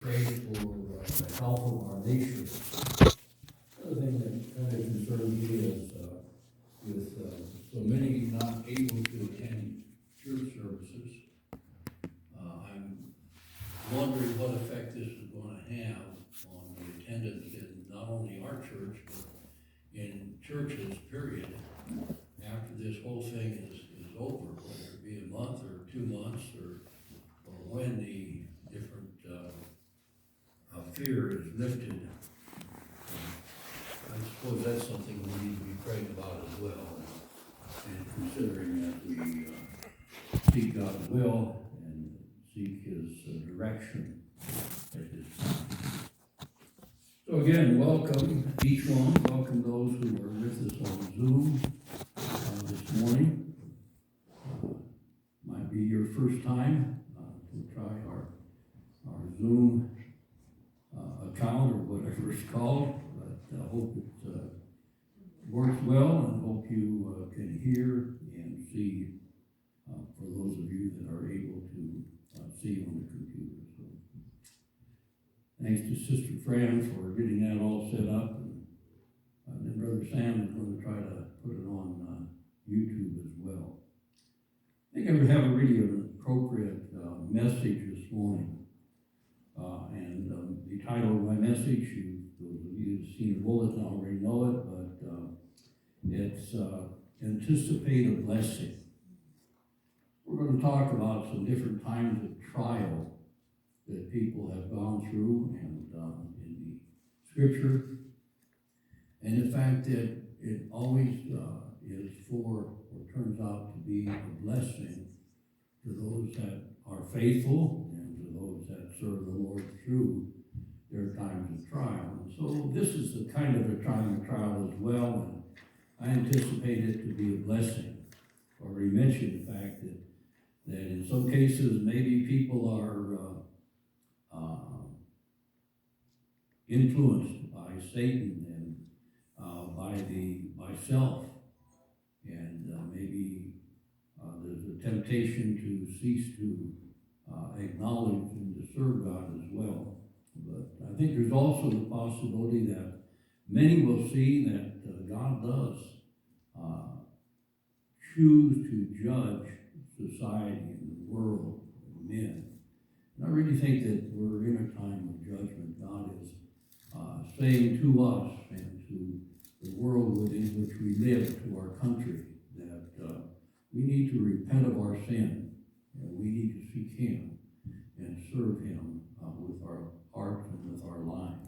pray for the health of our nation. The other thing that kind of concerns me is with so many not able to attend church services, I'm wondering what effect this is going to have on the attendance in not only our church, but in churches, period, after this whole thing is over, whether it be a month or 2 months or when the different fear is lifted. I suppose that's something we need to be praying about as well, and considering that we seek God's will and seek His direction at this time. So again, welcome each one. Welcome those who are with us on Zoom this morning. Might be your first time to try our Zoom account or whatever it's called, but I hope it works well, and hope you can hear and see for those of you that are able to see on the computer. So thanks to Sister Fran for getting that all set up, and then Brother Sam is going to try to put it on YouTube as well. I think I would have a really appropriate message this morning. And the title of my message, those of you who've seen the bulletin already know it, but it's Anticipate a Blessing. We're going to talk about some different times of trial that people have gone through and in the scripture, and the fact that it always is for, or turns out to be, a blessing to those that are faithful and to those that serve the Lord through their times of trial. And so this is the kind of a time of trial as well, and I anticipate it to be a blessing. I already mentioned the fact that in some cases maybe people are influenced by Satan and by self, and maybe there's a temptation to cease to acknowledge and to serve God as well. But I think there's also the possibility that many will see that God does choose to judge society and the world and men. And I really think that we're in a time of judgment. God is saying to us and to the world within which we live, to our country, that we need to repent of our sin, and we need to seek Him and serve Him with our hearts and with our lives.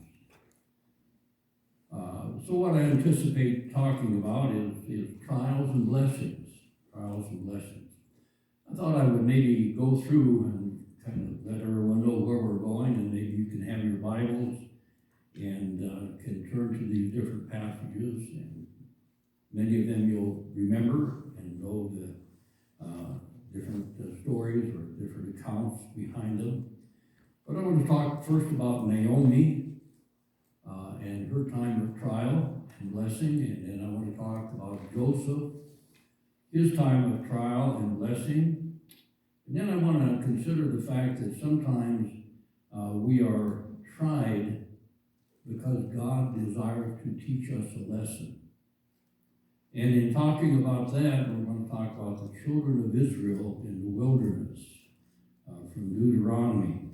So what I anticipate talking about is trials and blessings. Trials and blessings. I thought I would maybe go through and kind of let everyone know where we're going, and maybe you can have your Bibles and can turn to these different passages, and many of them you'll remember and know the different stories or different accounts behind them. But I want to talk first about Naomi and her time of trial and blessing, and then I want to talk about Joseph, his time of trial and blessing. And then I want to consider the fact that sometimes we are tried because God desires to teach us a lesson. And in talking about that, we're going to talk about the children of Israel in the wilderness from Deuteronomy.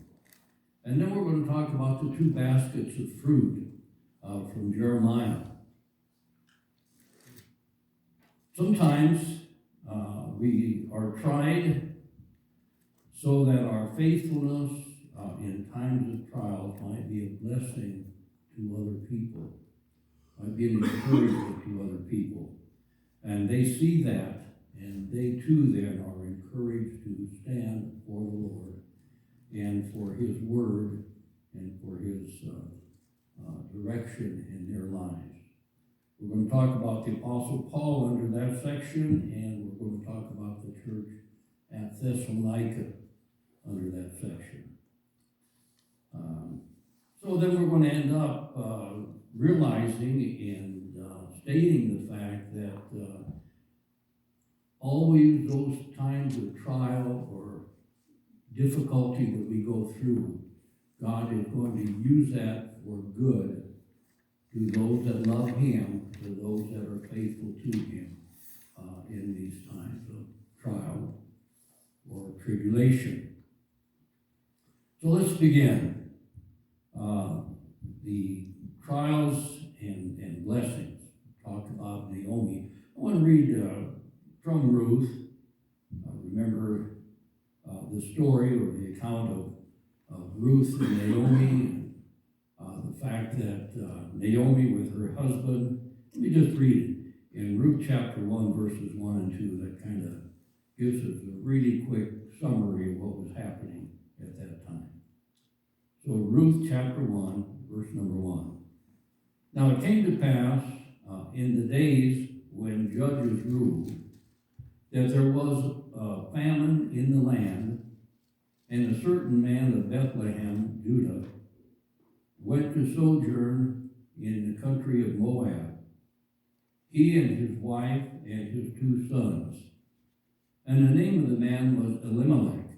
And then we're going to talk about the 2 baskets of fruit from Jeremiah. Sometimes we are tried so that our faithfulness in times of trials might be a blessing to other people, might be an encouragement to other people. And they see that, and they too then are encouraged to stand for the Lord and for His word and for His direction in their lives. We're going to talk about the Apostle Paul under that section, and we're going to talk about the church at Thessalonica under that section. So then we're going to end up realizing and stating the fact that always those times of trial or difficulty that we go through God is going to use that for good to those that love him, to those that are faithful to him in these times of trial or tribulation. So let's begin. The trials and blessings. Talk about Naomi. I want to read from Ruth. Remember the story or the account of Ruth and Naomi, and the fact that Naomi with her husband. Let me just read it. In Ruth chapter 1, verses 1 and 2, that kind of gives us a really quick summary of what was happening at that time. So Ruth chapter 1, verse number 1. Now it came to pass in the days when judges ruled that there was a famine in the land, and a certain man of Bethlehem, Judah, went to sojourn in the country of Moab, he and his wife and his 2 sons. And the name of the man was Elimelech,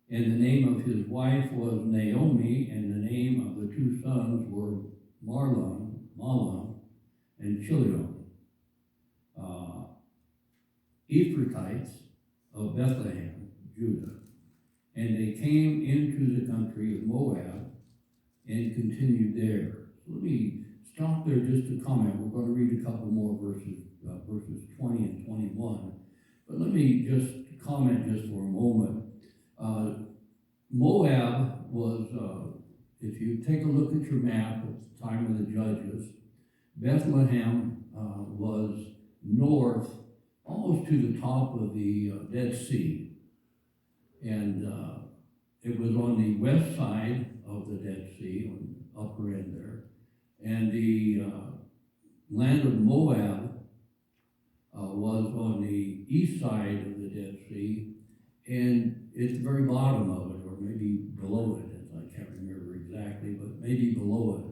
and the name of his wife was Naomi, and the name of the 2 sons were Mahlon, and Chilion, Ephrathites of Bethlehem, Judah. And they came into the country of Moab and continued there. So let me stop there just to comment. We're going to read a couple more verses, verses 20 and 21. But let me just comment just for a moment. Moab was, if you take a look at your map at the time of the Judges, Bethlehem was north, almost to the top of the Dead Sea. And it was on the west side of the Dead Sea, on the upper end there. And the land of Moab was on the east side of the Dead Sea, and it's the very bottom of it, or maybe below it, as I can't remember exactly, but maybe below it.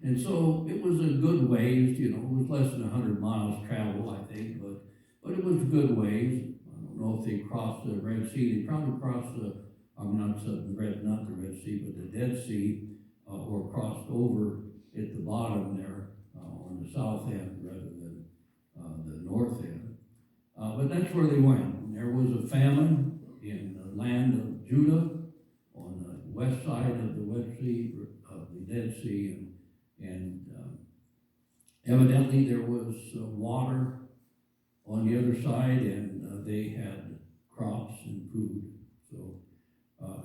And so it was a good ways, it was less than 100 miles travel, I think, but it was good ways. I don't know if they crossed the Red Sea. They probably crossed not the Red Sea, but the Dead Sea, or crossed over at the bottom there on the south end rather than the north end. But that's where they went. And there was a famine in the land of Judah on the west side of the Red Sea, of the Dead Sea, and evidently there was water on the other side, and they had crops and food. So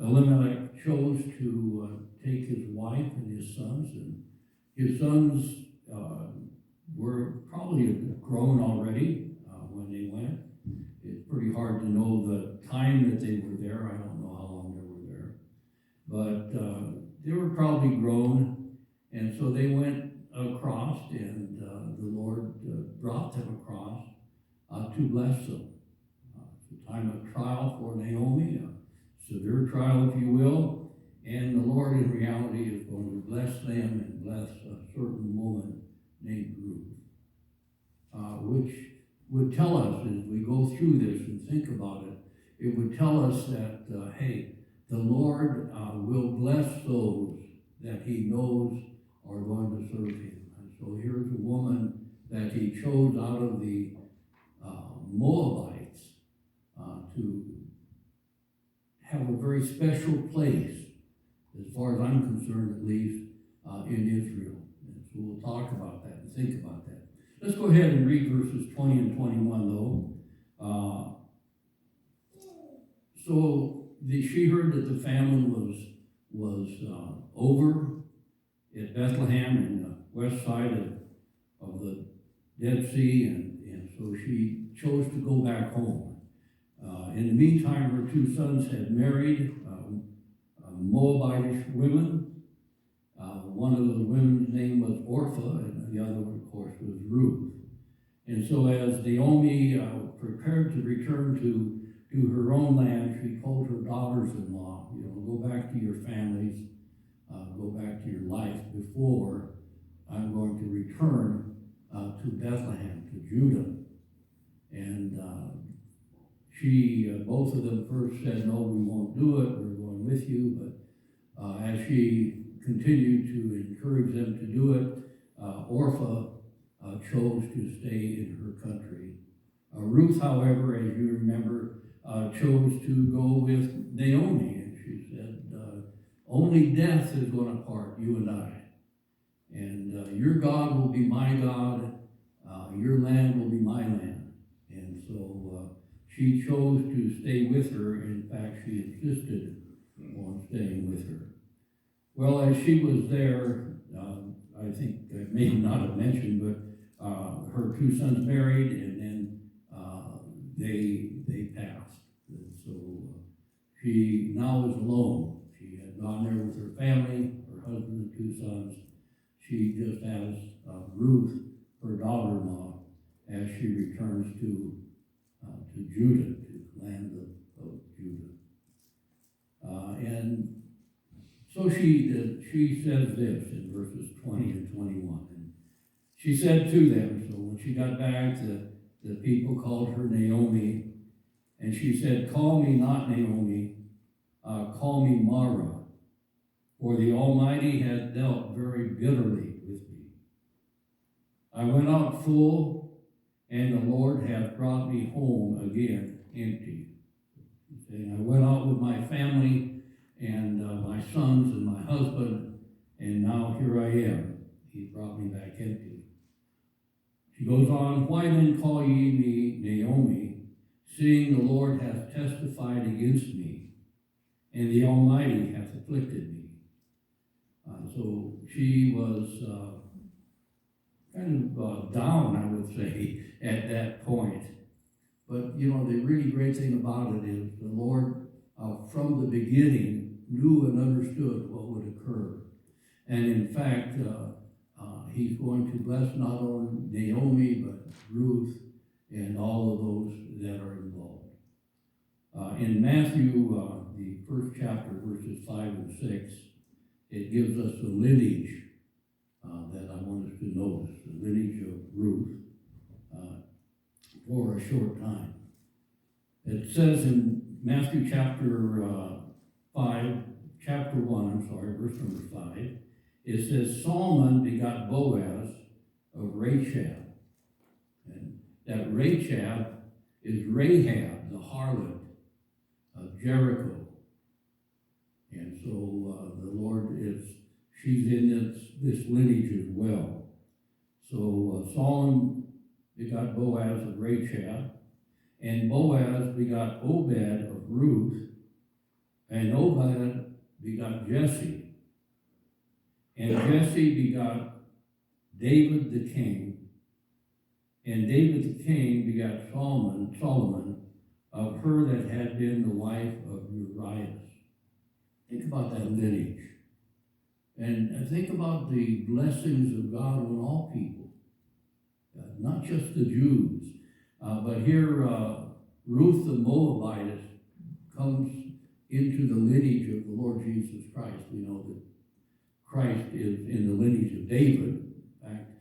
Elimelech chose to take his wife and his sons, and his sons were probably grown already when they went. It's pretty hard to know the time that they were there. I don't know how long they were there. But they were probably grown, and so they went across, and the Lord brought them across to bless them. It's a time of trial for Naomi, a severe trial, if you will, and the Lord in reality is going to bless them and bless a certain woman named Ruth, which would tell us, as we go through this and think about it, it would tell us that, hey, the Lord will bless those that he knows are going to serve him. And so here's a woman that he chose out of the Moabites to have a very special place, as far as I'm concerned at least, in Israel. And so we'll talk about that and think about that. Let's go ahead and read verses 20 and 21 though. So she heard that the famine was over at Bethlehem in the west side of the Dead Sea, and so she chose to go back home. In the meantime, her 2 sons had married Moabitish women. One of those women's name was Orpha, and the other one, of course, was Ruth. And so as Naomi prepared to return to her own land, she told her daughters-in-law, go back to your families, go back to your life before I'm going to return to Bethlehem, to Judah. And both of them first said, no, we won't do it, we're going with you, but as she continued to encourage them to do it, Orpha chose to stay in her country. Ruth, however, as you remember, chose to go with Naomi, and she said, only death is going to part you and I. And your God will be my God, your land will be my land. And so she chose to stay with her. In fact, she insisted on staying with her. Well, as she was there, I think I may not have mentioned, but her two sons married, and then they passed. And so she now is alone. She had gone there with her family, her husband and two sons. She just has Ruth, her daughter-in-law, as she returns to Judah, to the land of Judah. And so she says this in verses 20 and 21. And she said to them, so when she got back, the people called her Naomi, and she said, call me not Naomi, call me Mara, for the Almighty has dealt very bitterly with me. I went out full, and the Lord hath brought me home again empty. And I went out with my family and my sons and my husband, and now here I am. He brought me back empty. She goes on, why then call ye me Naomi, seeing the Lord hath testified against me, and the Almighty hath afflicted me? So she was kind of down, I would say, at that point. But, you know, the really great thing about it is the Lord, from the beginning, knew and understood what would occur. And in fact, he's going to bless not only Naomi, but Ruth and all of those that are involved. In Matthew, the first chapter, verses 5 and 6, it gives us the lineage that I want us to notice, the lineage of Ruth, for a short time. It says in Matthew chapter 1, verse number 5, it says, Solomon begot Boaz of Rachab. And that Rachab is Rahab, the harlot of Jericho. And so the Lord she's in this lineage as well. So Solomon begot Boaz of Rachab, and Boaz begot Obed of Ruth, and Obed begot Jesse, and Jesse begot David the king, and David the king begot Solomon of her that had been the wife of Uriah. Think about that lineage. And think about the blessings of God on all people, not just the Jews. But here, Ruth the Moabitess comes into the lineage of the Lord Jesus Christ. We know that Christ is in the lineage of David. In fact,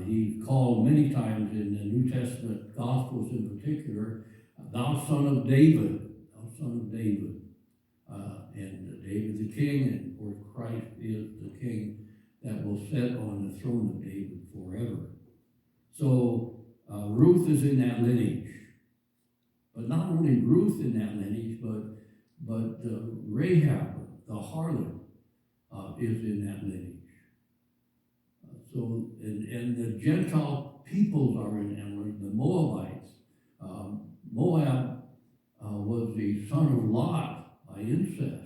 he's called many times in the New Testament Gospels in particular, thou son of David, thou son of David. And David the king, and of course Christ is the king that will sit on the throne of David forever. So Ruth is in that lineage. But not only Ruth in that lineage, but Rahab, the harlot, is in that lineage. And the Gentile peoples are in that lineage, the Moabites. Moab was the son of Lot by incest.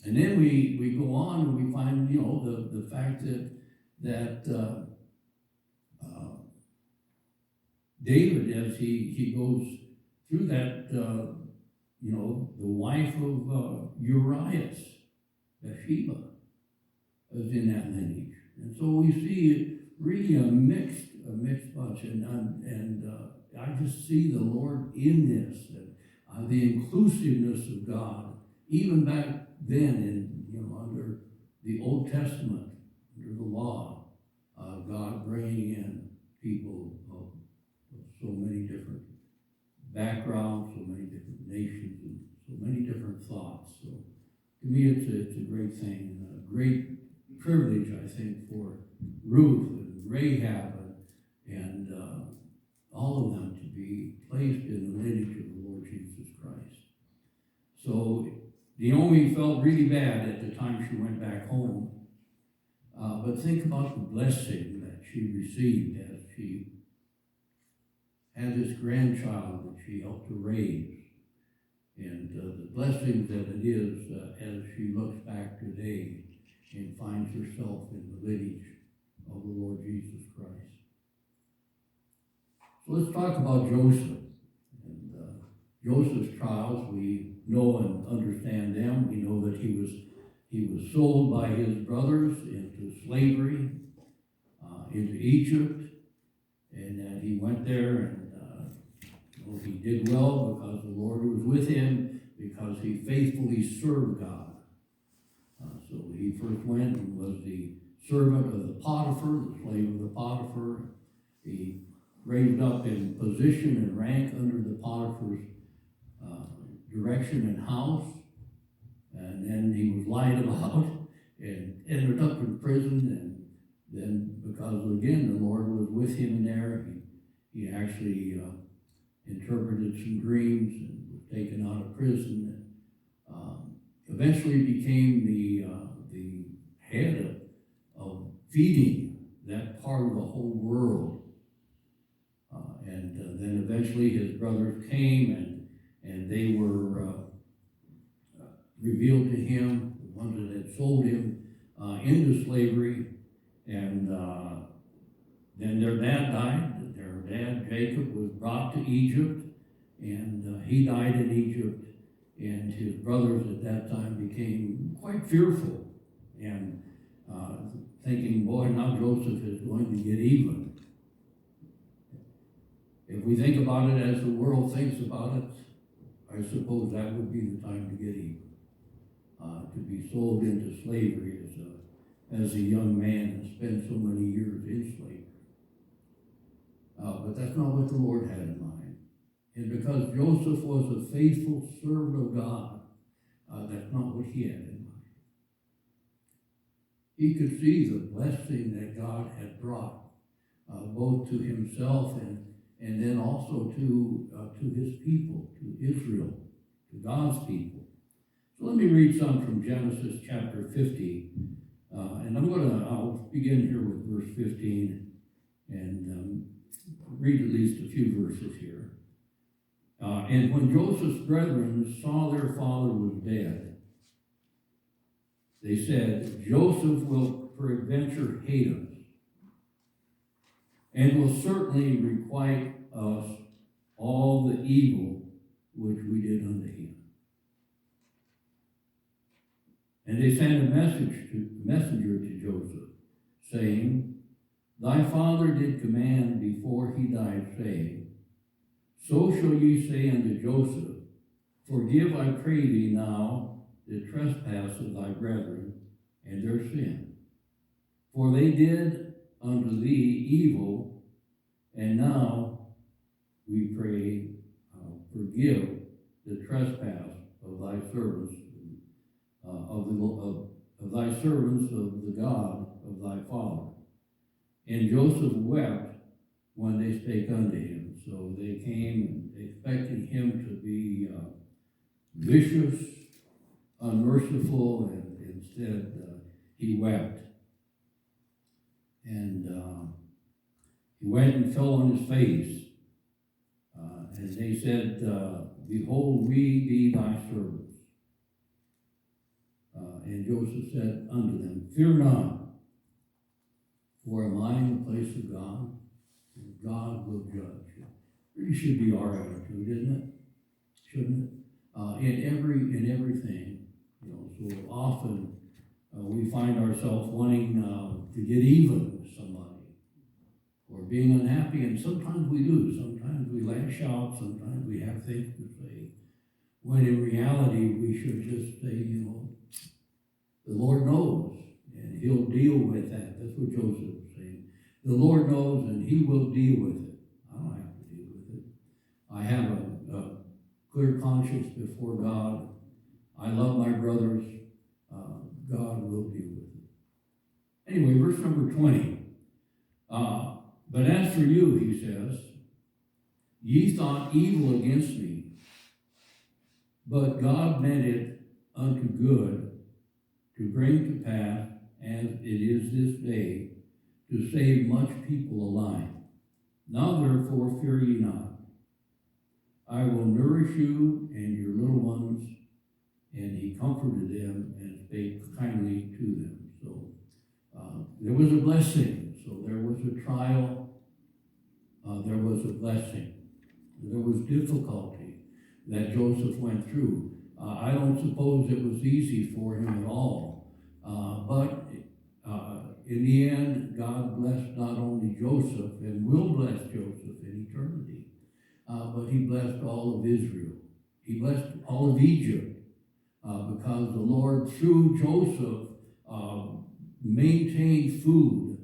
And then we go on and we find, you know, the fact that David, as he goes through that, you know, the wife of Uriah, Bathsheba, is in that lineage. And so we see really a mixed bunch. And I just see the Lord in this, and the inclusiveness of God, even back then in, you know, under the Old Testament, under the law, God bringing in people of so many different backgrounds, so many different nations, and so many different thoughts. So to me, it's a great thing, a great privilege, I think, for Ruth and Rahab and all of them to be placed in the lineage of the Lord Jesus Christ. So Naomi felt really bad at the time she went back home. But think about the blessing that she received as she had this grandchild that she helped to raise. And the blessings that it is as she looks back today and finds herself in the lineage of the Lord Jesus Christ. So let's talk about Joseph. And Joseph's trials, we know and understand them. We know that he was sold by his brothers into slavery, into Egypt, and that he went there and he did well because the Lord was with him, because he faithfully served God. So he first went and was the servant of the Potiphar, the slave of the Potiphar. He raised up in position and rank under the Potiphar's direction and house. And then he was lied about and ended up in prison. And then, because again, the Lord was with him there, he actually interpreted some dreams and was taken out of prison. And eventually became the head of feeding that part of the whole world. And then eventually his brothers came and they were revealed to him, the ones that had sold him into slavery. And then their dad died. Their dad, Jacob, was brought to Egypt, and he died in Egypt. And his brothers at that time became quite fearful and thinking, boy, now Joseph is going to get even. If we think about it as the world thinks about it, I suppose that would be the time to get even. To be sold into slavery as a young man and spend so many years in slavery. But that's not what the Lord had in mind. And because Joseph was a faithful servant of God, that's not what he had in mind. He could see the blessing that God had brought, both to himself and then also to his people, to Israel, to God's people. So let me read some from Genesis chapter 50. And I'll begin here with verse 15 and read at least a few verses here. And when Joseph's brethren saw their father was dead, they said, Joseph will peradventure hate us, and will certainly requite us all the evil which we did unto him. And they sent a messenger to Joseph, saying, Thy father did command before he died, saying, So shall ye say unto Joseph, Forgive, I pray thee now, the trespass of thy brethren and their sin. For they did unto thee evil, and now we pray, forgive the trespass of thy servants, of thy servants of the God of thy father. And Joseph wept when they spake unto him. So they came and expecting him to be vicious, unmerciful, and instead he wept. And he went and fell on his face. And they said, Behold, we be thy servants. And Joseph said unto them, Fear not, for am I in the place of God? And God will judge. It should be our attitude, isn't it? Shouldn't it? In everything, so often we find ourselves wanting to get even with somebody, or being unhappy, and sometimes we do. Sometimes we lash out. Sometimes we have things to say, when in reality we should just say, the Lord knows, and he'll deal with that. That's what Joseph was saying. The Lord knows, and he will deal with it. I don't have to deal with it. I have a clear conscience before God. I love my brothers. will deal with it. Anyway, verse number 20. But as for you, he says, ye thought evil against me, but God meant it unto good, to bring to pass, as it is this day, to save much people alive. Now therefore fear ye not. I will nourish you and your little ones. And he comforted them and spake kindly to them. So there was a blessing. So there was a trial. There was a blessing. There was difficulty that Joseph went through. I don't suppose it was easy for him at all. But in the end, God blessed not only Joseph and will bless Joseph in eternity, but he blessed all of Israel. He blessed all of Egypt because the Lord, through Joseph, maintained food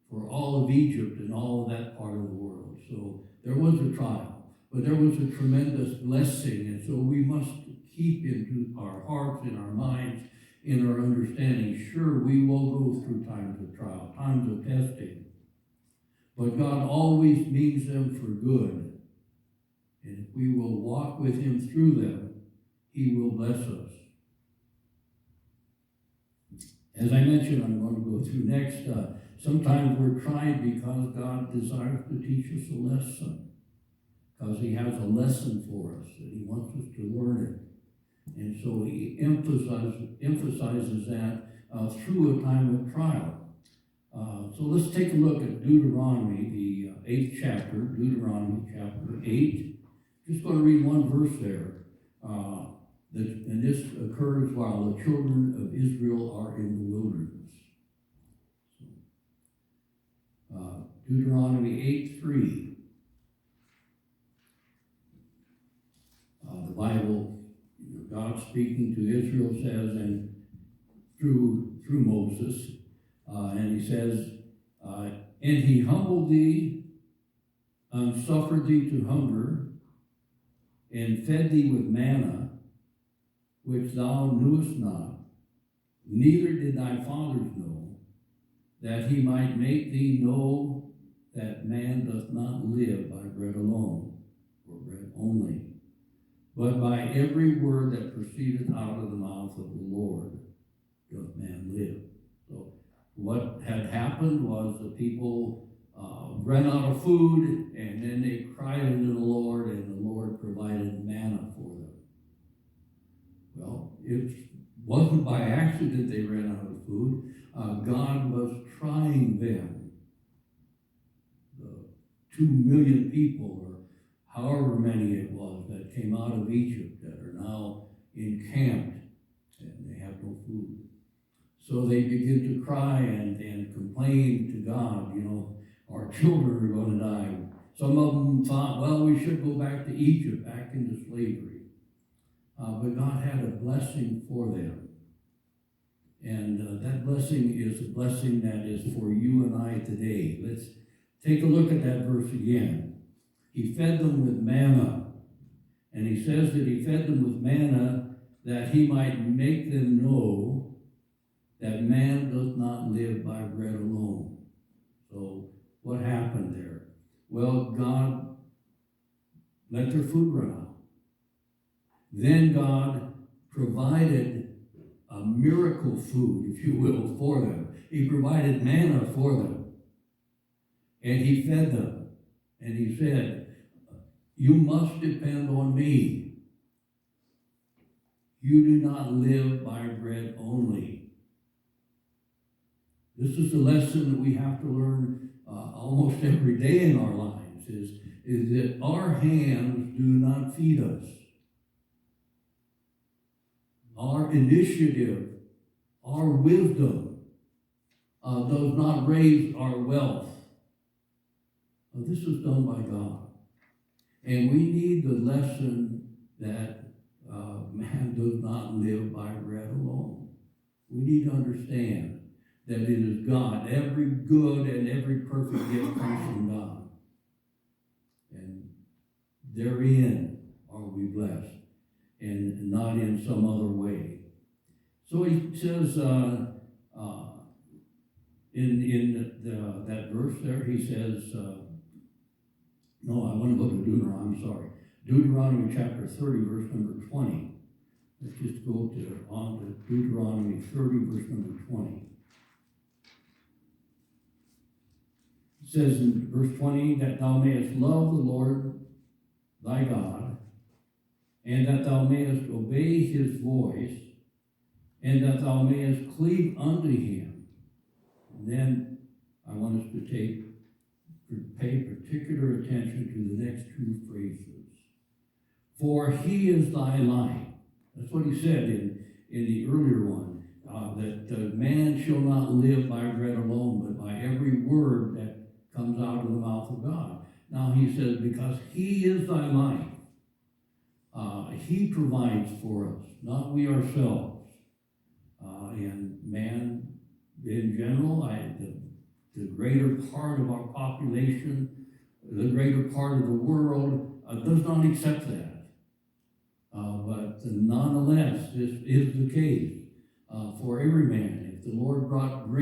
for all of Egypt and all of that part of the world. So there was a trial, but there was a tremendous blessing. And so we must keep into our hearts, in our minds, in our understanding. Sure, we will go through times of trial, times of testing, but God always means them for good. And if we will walk with him through them, he will bless us. As I mentioned, I'm going to go through next. Sometimes we're tried because God desires to teach us a lesson, because he has a lesson for us, and he wants us to learn it. And so he emphasizes that through a time of trial. So let's take a look at Deuteronomy, the 8th chapter, Deuteronomy chapter 8. Just going to read one verse there. And this occurs while the children of Israel are in the wilderness. Deuteronomy 8:3. The Bible, God speaking to Israel says, and through Moses, and he says, and he humbled thee, and suffered thee to hunger, and fed thee with manna, which thou knewest not, neither did thy fathers know, that he might make thee know that man doth not live by bread alone, or bread only, but by every word that proceedeth out of the mouth of the Lord doth man live. So what had happened was the people ran out of food, and then they cried unto the Lord, and the Lord provided manna for them. Well, it wasn't by accident they ran out of food. God was trying them. The 2 million people, or however many it was, that came out of Egypt that are now encamped, and they have no food. So they begin to cry and complain to God, our children are going to die. Some of them thought, well, we should go back to Egypt, back into slavery. But God had a blessing for them. And that blessing is a blessing that is for you and I today. Let's take a look at that verse again. He fed them with manna. And he says that he fed them with manna that he might make them know that man does not live by bread alone. So what happened there? Well, God let their food run out. Then God provided a miracle food, if you will, for them. He provided manna for them. And he fed them. And he said, you must depend on me. You do not live by bread only. This is the lesson that we have to learn almost every day in our lives, is that our hands do not feed us. Our initiative, our wisdom does not raise our wealth. This is done by God. And we need the lesson that man does not live by bread alone. We need to understand that it is God. Every good and every perfect gift comes from God. And therein are we blessed, and not in some other way. So he says, that verse there, he says, no, I want to go to Deuteronomy, sorry. Deuteronomy chapter 30, verse number 20. Let's just go on to Deuteronomy 30, verse number 20. It says in verse 20, that thou mayest love the Lord thy God, and that thou mayest obey his voice, and that thou mayest cleave unto him. And then I want us to pay particular attention to the next two phrases. For he is thy life. That's what he said in the earlier one, that man shall not live by bread alone, but by every word that comes out of the mouth of God. Now he says, because he is thy life. He provides for us, not we ourselves. And man, in general, the greater part of our population, the greater part of the world does not accept that. But nonetheless, this is the case for every man. If the Lord brought great